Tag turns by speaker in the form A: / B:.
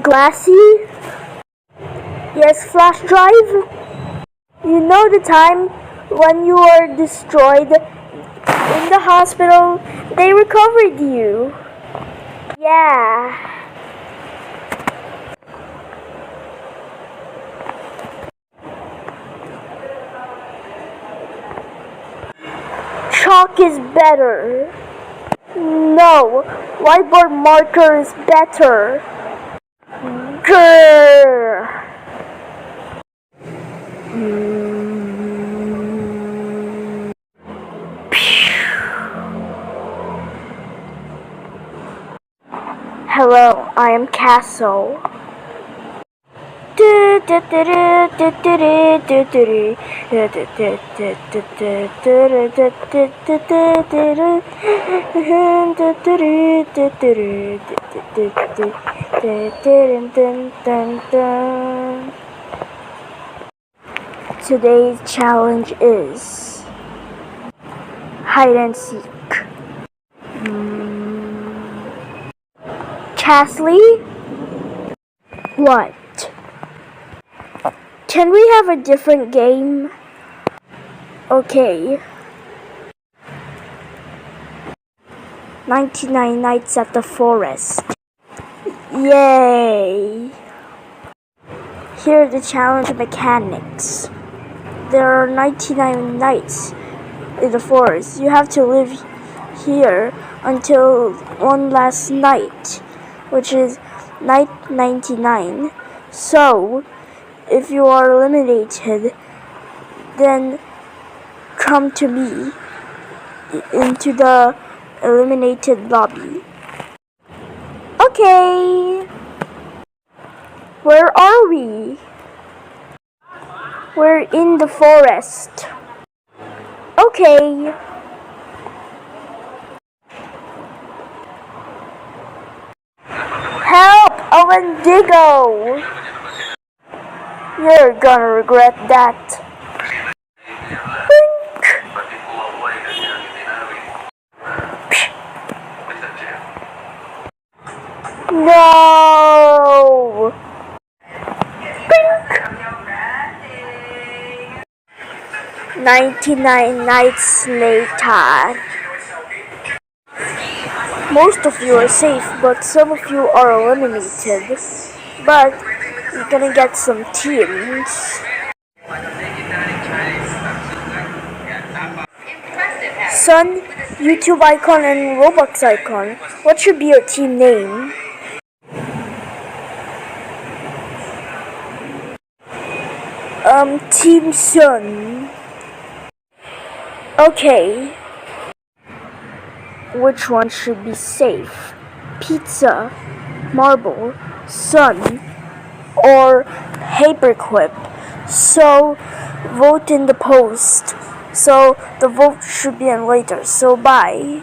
A: Glassy? Yes, flash drive? You know the time when you were destroyed in the hospital, they recovered you. Yeah. Chalk is better. No, whiteboard marker is better. Grrr. Hello, I am Castle. Today's challenge is hide and seek. Casley? What? Can we have a different game? Okay. 99 Nights at the Forest. Yay! Here are the challenge mechanics. There are 99 nights in the forest. You have to live here until one last night, which is night 99. So, if you are eliminated, then come to me into the eliminated lobby. Okay. Where are we? We're in the forest. Okay. Help! A Wendigo! You're gonna regret that. Blink. No! Blink. 99 nights later. Most of you are safe, but some of you are eliminated. But you're gonna get some teams. Sun, YouTube icon, and Roblox icon. What should be your team name? Team Sun. Okay. Which one should be safe? Pizza, Marble, Sun, or Paperclip? So, vote in the post. So, the vote should be in later. So, bye.